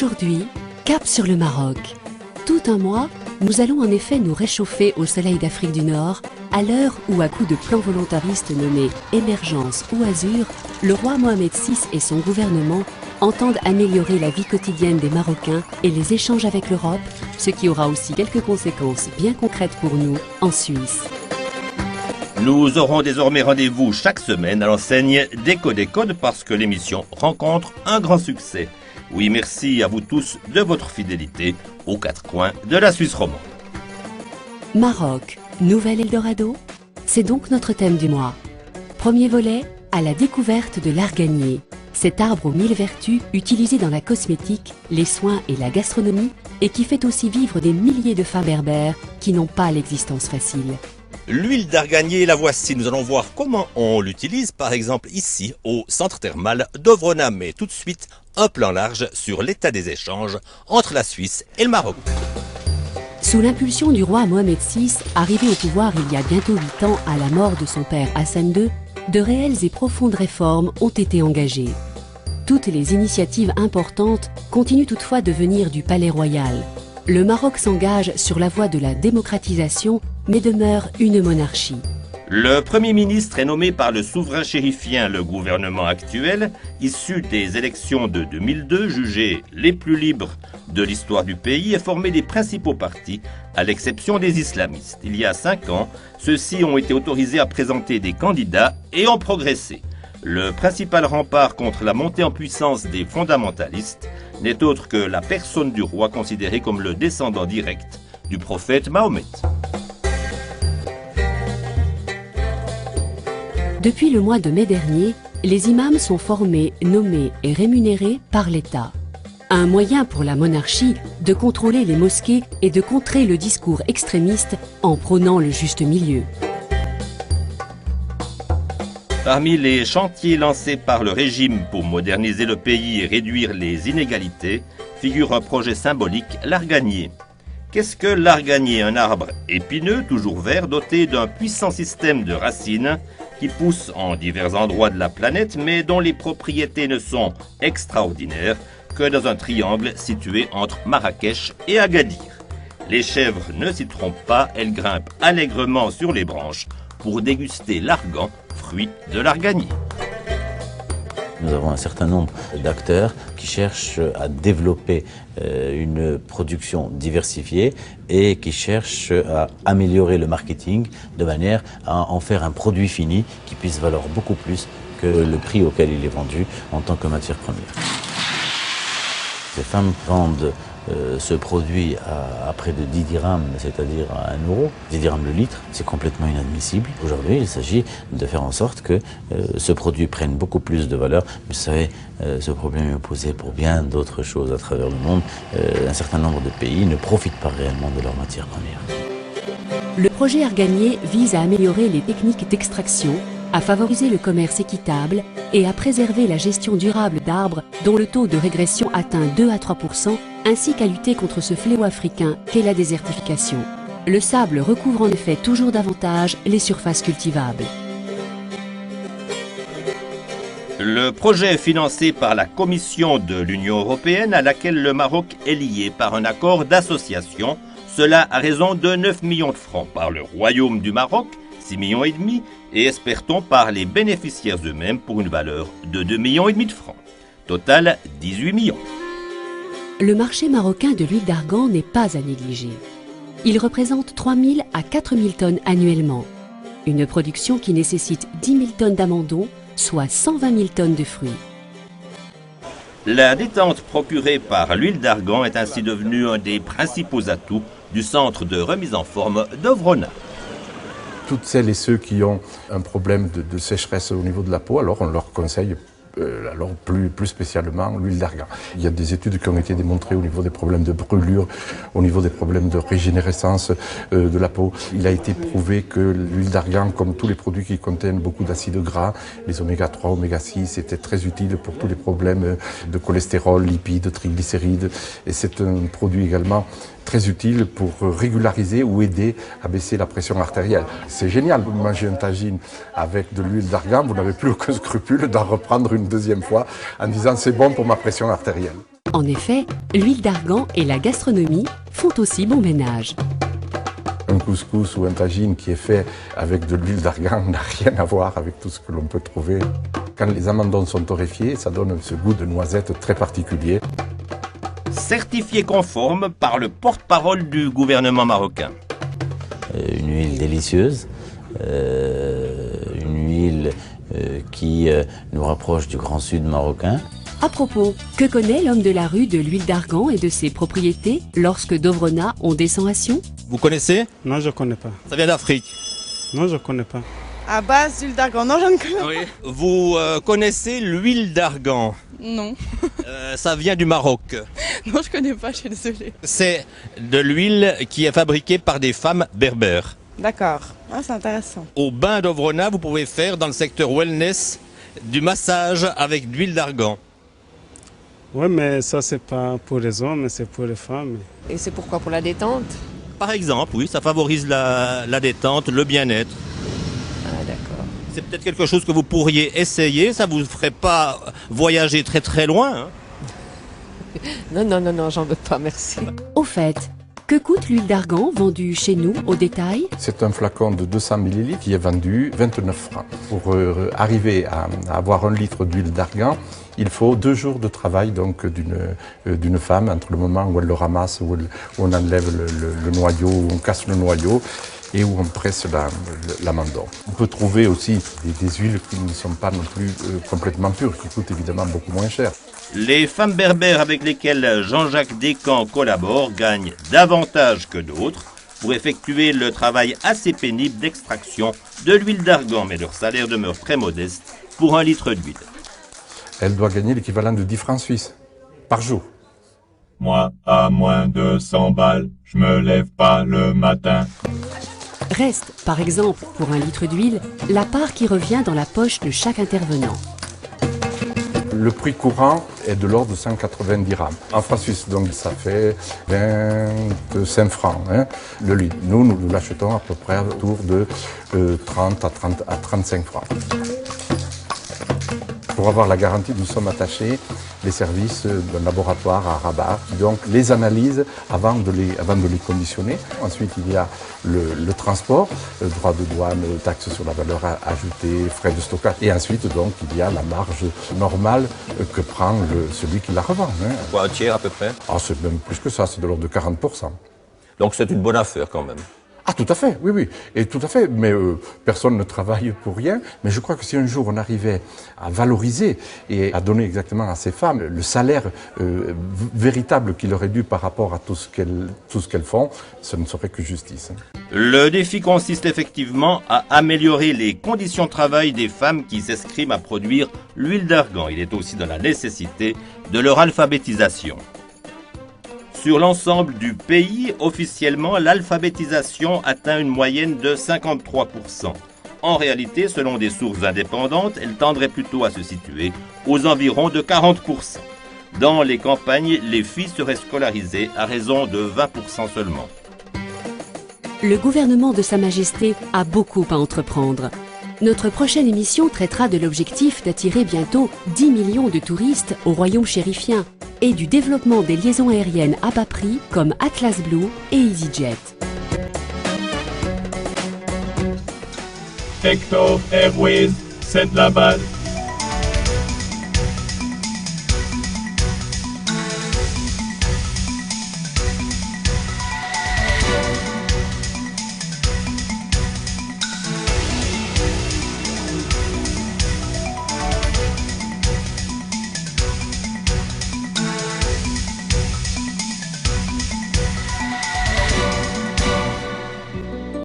Aujourd'hui, cap sur le Maroc. Tout un mois, nous allons en effet nous réchauffer au soleil d'Afrique du Nord, à l'heure où, à coup de plan volontariste nommé Émergence ou Azur, le roi Mohamed VI et son gouvernement entendent améliorer la vie quotidienne des Marocains et les échanges avec l'Europe, ce qui aura aussi quelques conséquences bien concrètes pour nous en Suisse. Nous aurons désormais rendez-vous chaque semaine à l'enseigne d'Eco des Codes parce que l'émission rencontre un grand succès. Oui, merci à vous tous de votre fidélité aux quatre coins de la Suisse romande. Maroc, nouvel Eldorado? C'est donc notre thème du mois. Premier volet, à la découverte de l'arganier. Cet arbre aux 1000 vertus utilisé dans la cosmétique, les soins et la gastronomie et qui fait aussi vivre des milliers de femmes berbères qui n'ont pas l'existence facile. L'huile d'arganier, la voici. Nous allons voir comment on l'utilise, par exemple ici, au centre thermal d'Ovrona. Mais tout de suite, un plan large sur l'état des échanges entre la Suisse et le Maroc. Sous l'impulsion du roi Mohamed VI, arrivé au pouvoir il y a bientôt 8 ans à la mort de son père Hassan II, de réelles et profondes réformes ont été engagées. Toutes les initiatives importantes continuent toutefois de venir du palais royal. Le Maroc s'engage sur la voie de la démocratisation, mais demeure une monarchie. Le Premier ministre est nommé par le souverain chérifien, le gouvernement actuel, issu des élections de 2002, jugées les plus libres de l'histoire du pays et formé des principaux partis, à l'exception des islamistes. Il y a 5 ans, ceux-ci ont été autorisés à présenter des candidats et ont progressé. Le principal rempart contre la montée en puissance des fondamentalistes n'est autre que la personne du roi considéré comme le descendant direct du prophète Mahomet. Depuis le mois de mai dernier, les imams sont formés, nommés et rémunérés par l'État. Un moyen pour la monarchie de contrôler les mosquées et de contrer le discours extrémiste en prônant le juste milieu. Parmi les chantiers lancés par le régime pour moderniser le pays et réduire les inégalités, figure un projet symbolique, l'arganier. Qu'est-ce que l'arganier? Un arbre épineux, toujours vert, doté d'un puissant système de racines qui pousse en divers endroits de la planète, mais dont les propriétés ne sont extraordinaires que dans un triangle situé entre Marrakech et Agadir. Les chèvres ne s'y trompent pas, elles grimpent allègrement sur les branches pour déguster l'argan, fruit de l'arganier. Nous avons un certain nombre d'acteurs qui cherchent à développer une production diversifiée et qui cherchent à améliorer le marketing de manière à en faire un produit fini qui puisse valoir beaucoup plus que le prix auquel il est vendu en tant que matière première. Ces femmes vendent ce produit à près de 10 dirhams, c'est-à-dire à 1 euro, 10 dirhams le litre, c'est complètement inadmissible. Aujourd'hui, il s'agit de faire en sorte que ce produit prenne beaucoup plus de valeur. Vous savez, ce problème est posé pour bien d'autres choses à travers le monde. Un certain nombre de pays ne profitent pas réellement de leurs matières premières. Le projet Arganier vise à améliorer les techniques d'extraction, à favoriser le commerce équitable et à préserver la gestion durable d'arbres dont le taux de régression atteint 2 à 3%, ainsi qu'à lutter contre ce fléau africain qu'est la désertification. Le sable recouvre en effet toujours davantage les surfaces cultivables. Le projet est financé par la Commission de l'Union européenne à laquelle le Maroc est lié par un accord d'association, cela à raison de 9 millions de francs par le Royaume du Maroc, 6,5 millions et espère-t-on par les bénéficiaires eux-mêmes pour une valeur de 2,5 millions de francs. Total 18 millions. Le marché marocain de l'huile d'argan n'est pas à négliger. Il représente 3 000 à 4 000 tonnes annuellement. Une production qui nécessite 10 000 tonnes d'amandons, soit 120 000 tonnes de fruits. La détente procurée par l'huile d'argan est ainsi devenue un des principaux atouts du centre de remise en forme d'Ovrona. Toutes celles et ceux qui ont un problème de sécheresse au niveau de la peau, alors on leur conseille plus spécialement l'huile d'argan. Il y a des études qui ont été démontrées au niveau des problèmes de brûlure, au niveau des problèmes de régénérescence de la peau. Il a été prouvé que l'huile d'argan, comme tous les produits qui contiennent beaucoup d'acides gras, les oméga 3, oméga 6, était très utile pour tous les problèmes de cholestérol, lipides, triglycérides. Et c'est un produit également très utile pour régulariser ou aider à baisser la pression artérielle. C'est génial, vous mangez un tagine avec de l'huile d'argan, vous n'avez plus aucun scrupule d'en reprendre une deuxième fois en disant c'est bon pour ma pression artérielle. En effet, l'huile d'argan et la gastronomie font aussi bon ménage. Un couscous ou un tagine qui est fait avec de l'huile d'argan n'a rien à voir avec tout ce que l'on peut trouver. Quand les amandons sont torréfiés, ça donne ce goût de noisette très particulier. Certifié conforme par le porte-parole du gouvernement marocain. Une huile délicieuse, une huile qui nous rapproche du Grand Sud marocain. À propos, que connaît l'homme de la rue de l'huile d'argan et de ses propriétés lorsque d'Ovrona on descend à Sion? Vous connaissez? Non, je ne connais pas. Ça vient d'Afrique. Non, je ne connais pas. À base d'huile d'argan, non, je ne connais pas. Oui. Vous connaissez l'huile d'argan? Non. Ça vient du Maroc. Non, je connais pas, je suis désolée. C'est de l'huile qui est fabriquée par des femmes berbères. D'accord. Ah, c'est intéressant. Au bain d'Ovrona, vous pouvez faire dans le secteur wellness du massage avec de l'huile d'argan. Oui, mais ça, c'est pas pour les hommes, c'est pour les femmes. Et c'est pourquoi? Pour la détente? Par exemple, oui, ça favorise la détente, le bien-être. Ah, d'accord. C'est peut-être quelque chose que vous pourriez essayer, ça vous ferait pas voyager très très loin, hein? Non, j'en veux pas, merci. Au fait, que coûte l'huile d'argan vendue chez nous au détail? C'est un flacon de 200 ml qui est vendu 29 francs. Pour arriver à avoir 1 litre d'huile d'argan, il faut 2 jours de travail donc d'une femme entre le moment où elle le ramasse, où on enlève le noyau, où on casse le noyau et où on presse l'amandon. On peut trouver aussi des huiles qui ne sont pas non plus complètement pures, qui coûtent évidemment beaucoup moins cher. Les femmes berbères avec lesquelles Jean-Jacques Descamps collabore gagnent davantage que d'autres pour effectuer le travail assez pénible d'extraction de l'huile d'argan, mais leur salaire demeure très modeste pour 1 litre d'huile. Elle doit gagner l'équivalent de 10 francs suisses par jour. Moi, à moins de 100 balles, je me lève pas le matin. Reste, par exemple, pour 1 litre d'huile, la part qui revient dans la poche de chaque intervenant. Le prix courant est de l'ordre de 190 dirhams. En francs suisses, donc ça fait 25 francs le litre. Nous l'achetons à peu près autour de 30 à 35 francs. Pour avoir la garantie, nous sommes attachés les services d'un laboratoire à Rabat qui donc les analyse avant de les conditionner. Ensuite, il y a le transport, le droit de douane, taxes sur la valeur ajoutée, frais de stockage. Et ensuite, donc, il y a la marge normale que prend celui qui la revend. Quoi, un tiers à peu près? Ah, c'est même plus que ça, c'est de l'ordre de 40%. Donc c'est une bonne affaire quand même. Ah, tout à fait, oui, et tout à fait. Mais personne ne travaille pour rien. Mais je crois que si un jour on arrivait à valoriser et à donner exactement à ces femmes le salaire véritable qui leur est dû par rapport à tout ce qu'elles font, ce ne serait que justice. Le défi consiste effectivement à améliorer les conditions de travail des femmes qui s'escriment à produire l'huile d'argan. Il est aussi dans la nécessité de leur alphabétisation. Sur l'ensemble du pays, officiellement, l'alphabétisation atteint une moyenne de 53%. En réalité, selon des sources indépendantes, elle tendrait plutôt à se situer aux environs de 40%. Dans les campagnes, les filles seraient scolarisées à raison de 20% seulement. Le gouvernement de Sa Majesté a beaucoup à entreprendre. Notre prochaine émission traitera de l'objectif d'attirer bientôt 10 millions de touristes au royaume chérifien et du développement des liaisons aériennes à bas prix comme Atlas Blue et EasyJet. Techno Airways, c'est de la balle.